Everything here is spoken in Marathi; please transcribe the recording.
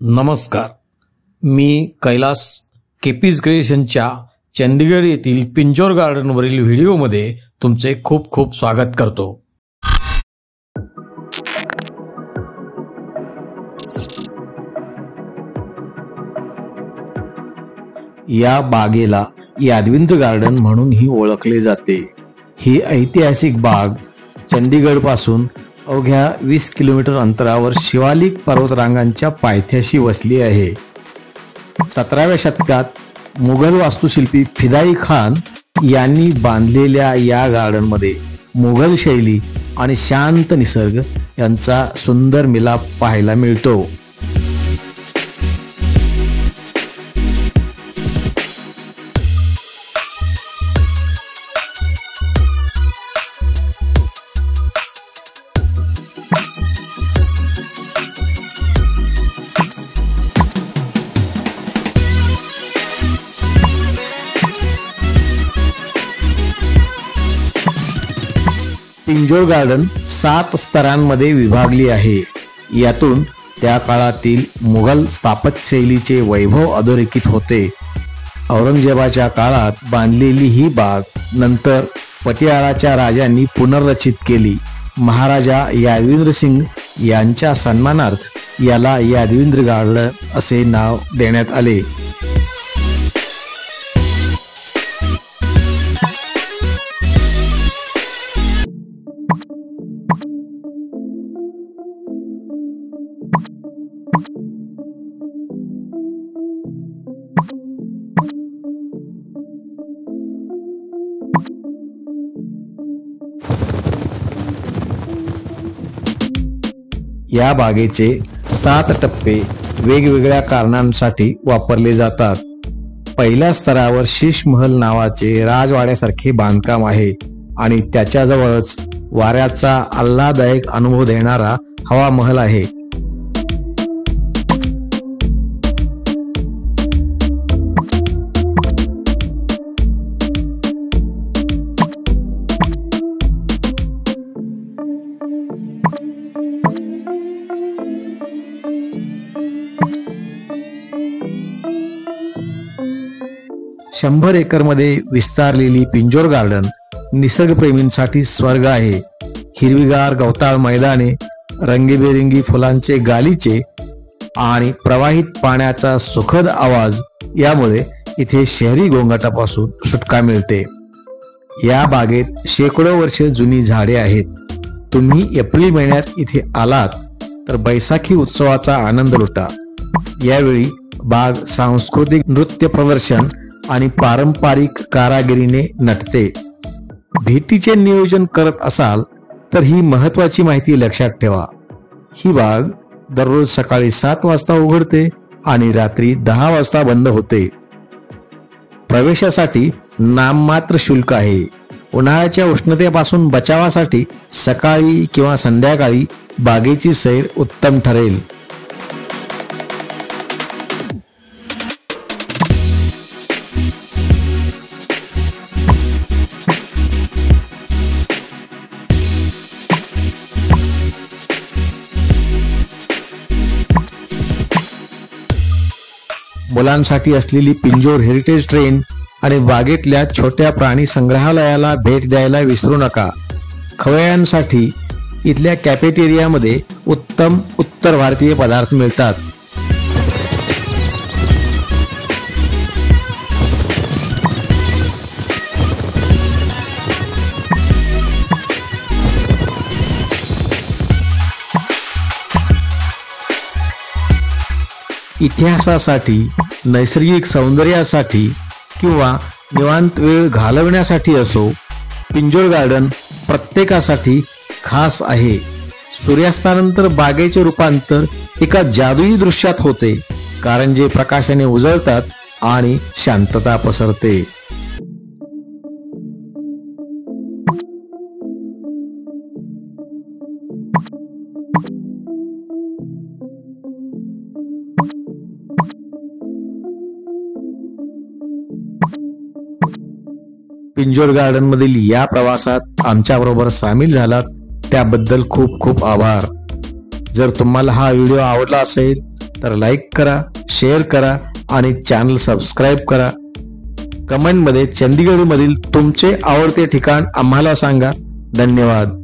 नमस्कार, मी कैलास केपीज क्रिएशनच्या चंदीगड येथील पिंजोर गार्डनवरील व्हिडिओमध्ये तुमचे खूप खूप स्वागत करतो। या बागेला यादविंद्र गार्डन म्हणूनही ओळखले जाते। ही ऐतिहासिक बाग चंदीगड पासून अवघ्या 20 किलोमीटर अंतरावर शिवालिक पर्वतरांगांच्या पायथ्याशी वसली आहे। 17व्या शतकात मुघल वास्तुशिल्पी फिदाई खान यांनी बांधलेल्या या गार्डनमध्ये मुघल शैली आणि शांत निसर्ग यांचा सुंदर मिलाप पाहायला मिळतो। पिंजोर गार्डन 7 स्तरांमध्ये विभागली आहे। यातून त्या काळातील मुघल स्थापत्यशैलीचे वैभव अधोरेखित होते। औरंगजेबाच्या काळात बांधलेली ही बाग नंतर पटियाळाच्या राजांनी पुनर्रचित केली। महाराजा यादविंद्र सिंग यांच्या सन्मानार्थ याला यादविंद्र गार्डन असे नाव देण्यात आले। या बागेचे 7 टप्पे वेगवेगळ्या कारणांसाठी वापरले जातात। पहिल्या स्तरावर शीश महल नावाचे राजवाड्यासारखे बांधकाम आहे आणि त्याच्याजवळच वाऱ्याचा आल्हाददायक अनुभव देणारा हवा महल आहे। शंभर एकरमध्ये विस्तारलेली पिंजोर गार्डन निसर्गप्रेमींसाठी स्वर्ग आहे। हिरवीगार गवताळ मैदाने, रंगीबेरंगी फुलांचे गालीचे आणि प्रवाहित पाण्याचा सुखद आवाज यामुळे इथे शहरी गोंगाटापासून सुटका मिळते। या बागेत शेकडो वर्ष जुनी झाडे आहेत। तुम्ही एप्रिल महिन्यात इथे आलात तर बैसाखी उत्सवाचा आनंद लुटा। यावेळी बाग सांस्कृतिक नृत्य प्रदर्शन आणि पारंपरिक कारागिरीने नटते। भेटीचे नियोजन करत असाल तर ही महत्वाची माहिती लक्षात ठेवा। ही बाग दररोज सकाळी 7 वाजता उघडते आणि रात्री 10 वाजता बंद होते। प्रवेशासाठी नाममात्र शुल्क आहे। उन्हाळ्याच्या उष्णतेपासून बचावासाठी सकाळी किंवा संध्याकाळी बागेची सैर उत्तम ठरेल। मुलांसाठी असलेली पिंजोर हेरिटेज ट्रेन आणि बागेतल्या छोट्या प्राणी संग्रहालयाला भेट द्यायला विसरू नका। खवय्यांसाठी इथल्या कॅफेटेरियामध्ये उत्तम उत्तर भारतीय पदार्थ मिळतात। इतिहासासाठी, नैसर्गिक सौंदर्यासाठी किंवा निवांत वेळ घालवण्यासाठी असो, पिंजोर गार्डन प्रत्येकासाठी खास आहे। सूर्यास्तानंतर बागेचे रूपांतर एका जादुई दृश्यात होते, कारंजे प्रकाशाने उजळतात आणि शांतता पसरते। पिंजोर गार्डन मधील या प्रवासात आमच्याबरोबर सामील झालात त्याबद्दल खूप खूप आभार। जर तुम्हाला हा व्हिडिओ आवडला असेल तर लाईक करा, शेअर करा आणि चॅनल सबस्क्राईब करा. कमेंटमध्ये चंदीगडमधील तुमचे आवडते ठिकाण आम्हाला सांगा. धन्यवाद.